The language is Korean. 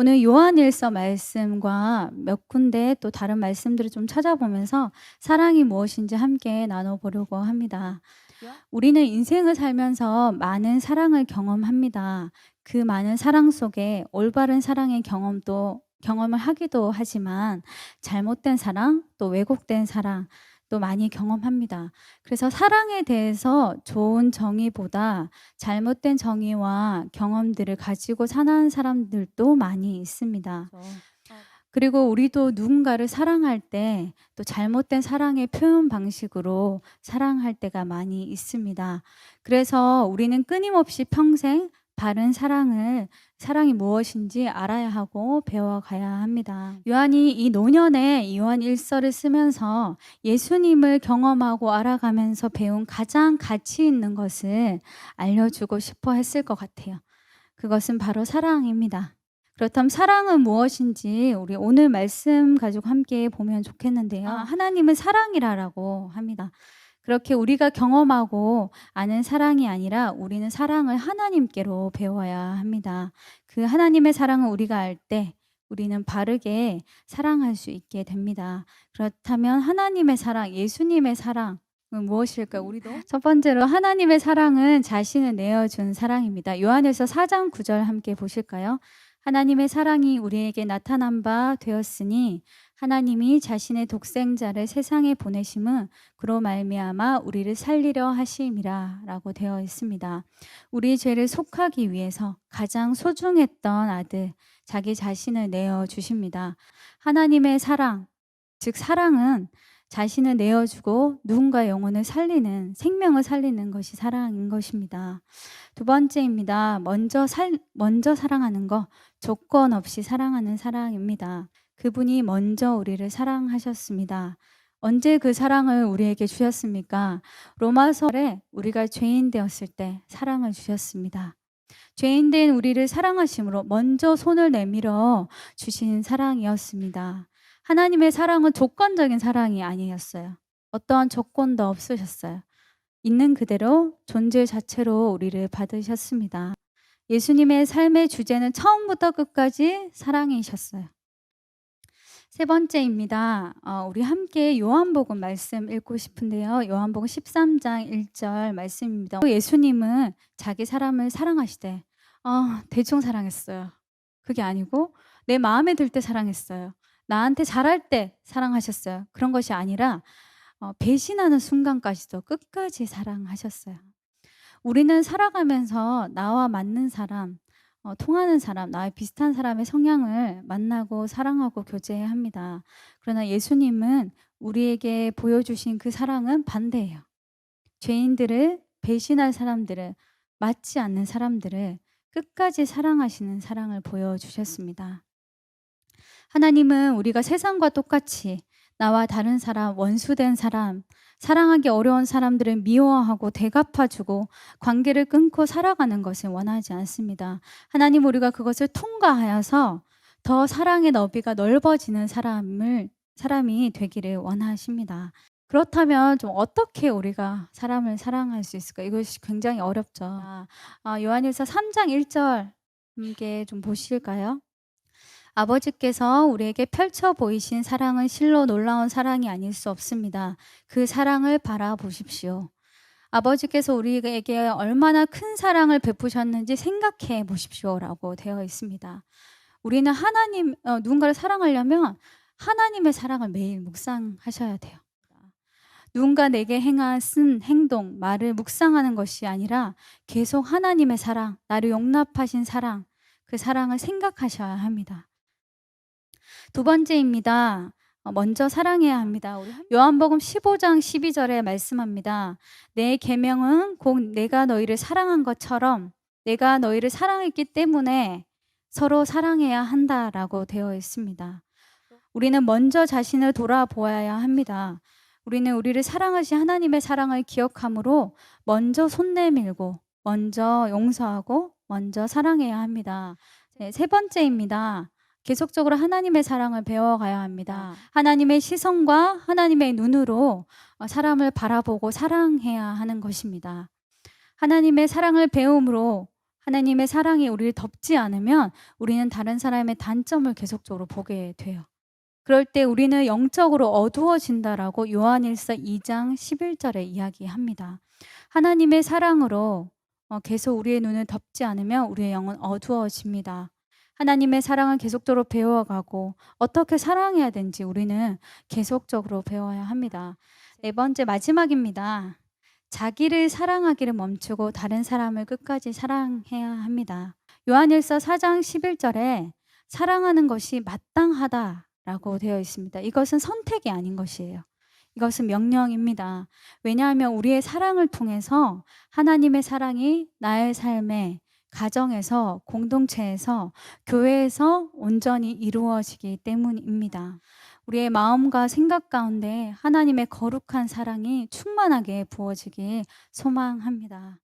오늘 요한일서 말씀과 몇 군데 또 다른 말씀들을 좀 찾아보면서 사랑이 무엇인지 함께 나눠보려고 합니다. 우리는 인생을 살면서 많은 사랑을 경험합니다. 그 많은 사랑 속에 올바른 사랑의 경험을 하기도 하지만 잘못된 사랑, 또 왜곡된 사랑, 또 많이 경험합니다. 그래서 사랑에 대해서 좋은 정의보다 잘못된 정의와 경험들을 가지고 사는 사람들도 많이 있습니다. 그리고 우리도 누군가를 사랑할 때 또 잘못된 사랑의 표현 방식으로 사랑할 때가 많이 있습니다. 그래서 우리는 끊임없이 평생 바른 사랑이 무엇인지 알아야 하고 배워가야 합니다. 요한이 이 노년에 요한 일서를 쓰면서 예수님을 경험하고 알아가면서 배운 가장 가치 있는 것을 알려주고 싶어 했을 것 같아요. 그것은 바로 사랑입니다. 그렇다면 사랑은 무엇인지 우리 오늘 말씀 가지고 함께 보면 좋겠는데요. 하나님은 사랑이라고 합니다. 그렇게 우리가 경험하고 아는 사랑이 아니라 우리는 사랑을 하나님께로 배워야 합니다. 그 하나님의 사랑을 우리가 알 때 우리는 바르게 사랑할 수 있게 됩니다. 그렇다면 하나님의 사랑, 예수님의 사랑 무엇일까요? 우리도 첫 번째로 하나님의 사랑은 자신을 내어준 사랑입니다. 요한일서 4장 9절 함께 보실까요? 하나님의 사랑이 우리에게 나타난 바 되었으니 하나님이 자신의 독생자를 세상에 보내심은 그로 말미암아 우리를 살리려 하심이라 라고 되어 있습니다. 우리 죄를 속하기 위해서 가장 소중했던 아들, 자기 자신을 내어주십니다. 하나님의 사랑, 즉 사랑은 자신을 내어주고 누군가의 영혼을 살리는, 생명을 살리는 것이 사랑인 것입니다. 두 번째입니다. 먼저 사랑하는 것, 조건 없이 사랑하는 사랑입니다. 그분이 먼저 우리를 사랑하셨습니다. 언제 그 사랑을 우리에게 주셨습니까? 로마서에 우리가 죄인 되었을 때 사랑을 주셨습니다. 죄인 된 우리를 사랑하심으로 먼저 손을 내밀어 주신 사랑이었습니다. 하나님의 사랑은 조건적인 사랑이 아니었어요. 어떠한 조건도 없으셨어요. 있는 그대로 존재 자체로 우리를 받으셨습니다. 예수님의 삶의 주제는 처음부터 끝까지 사랑이셨어요. 세 번째입니다. 우리 함께 요한복음 말씀 읽고 싶은데요. 요한복음 13장 1절 말씀입니다. 예수님은 자기 사람을 사랑하시되 대충 사랑했어요. 그게 아니고 내 마음에 들 때 사랑했어요. 나한테 잘할 때 사랑하셨어요. 그런 것이 아니라 배신하는 순간까지도 끝까지 사랑하셨어요. 우리는 살아가면서 나와 맞는 사람, 통하는 사람, 나와 비슷한 사람의 성향을 만나고 사랑하고 교제해야 합니다. 그러나 예수님은 우리에게 보여주신 그 사랑은 반대예요. 죄인들을, 배신할 사람들을, 맞지 않는 사람들을 끝까지 사랑하시는 사랑을 보여주셨습니다. 하나님은 우리가 세상과 똑같이 나와 다른 사람, 원수된 사람, 사랑하기 어려운 사람들을 미워하고 대갚아주고 관계를 끊고 살아가는 것을 원하지 않습니다. 하나님 우리가 그것을 통과하여서 더 사랑의 너비가 넓어지는 사람이 되기를 원하십니다. 그렇다면 좀 어떻게 우리가 사람을 사랑할 수 있을까? 이것이 굉장히 어렵죠. 요한일서 3장 1절 함께 좀 보실까요? 아버지께서 우리에게 펼쳐 보이신 사랑은 실로 놀라운 사랑이 아닐 수 없습니다. 그 사랑을 바라보십시오. 아버지께서 우리에게 얼마나 큰 사랑을 베푸셨는지 생각해 보십시오라고 되어 있습니다. 우리는 누군가를 사랑하려면 하나님의 사랑을 매일 묵상하셔야 돼요. 누군가 내게 쓴 행동, 말을 묵상하는 것이 아니라 계속 하나님의 사랑, 나를 용납하신 사랑, 그 사랑을 생각하셔야 합니다. 두 번째입니다. 먼저 사랑해야 합니다. 요한복음 15장 12절에 말씀합니다. 내 계명은 곧 내가 너희를 사랑한 것처럼 내가 너희를 사랑했기 때문에 서로 사랑해야 한다라고 되어 있습니다. 우리는 먼저 자신을 돌아보아야 합니다. 우리는 우리를 사랑하신 하나님의 사랑을 기억함으로 먼저 손 내밀고 먼저 용서하고 먼저 사랑해야 합니다. 세 번째입니다. 계속적으로 하나님의 사랑을 배워가야 합니다. 하나님의 시선과 하나님의 눈으로 사람을 바라보고 사랑해야 하는 것입니다. 하나님의 사랑을 배움으로 하나님의 사랑이 우리를 덮지 않으면 우리는 다른 사람의 단점을 계속적으로 보게 돼요. 그럴 때 우리는 영적으로 어두워진다라고 요한일서 2장 11절에 이야기합니다. 하나님의 사랑으로 계속 우리의 눈을 덮지 않으면 우리의 영은 어두워집니다. 하나님의 사랑을 계속적으로 배워가고 어떻게 사랑해야 되는지 우리는 계속적으로 배워야 합니다. 네 번째, 마지막입니다. 자기를 사랑하기를 멈추고 다른 사람을 끝까지 사랑해야 합니다. 요한일서 4장 11절에 사랑하는 것이 마땅하다라고 되어 있습니다. 이것은 선택이 아닌 것이에요. 이것은 명령입니다. 왜냐하면 우리의 사랑을 통해서 하나님의 사랑이 나의 삶에, 가정에서, 공동체에서, 교회에서 온전히 이루어지기 때문입니다. 우리의 마음과 생각 가운데 하나님의 거룩한 사랑이 충만하게 부어지길 소망합니다.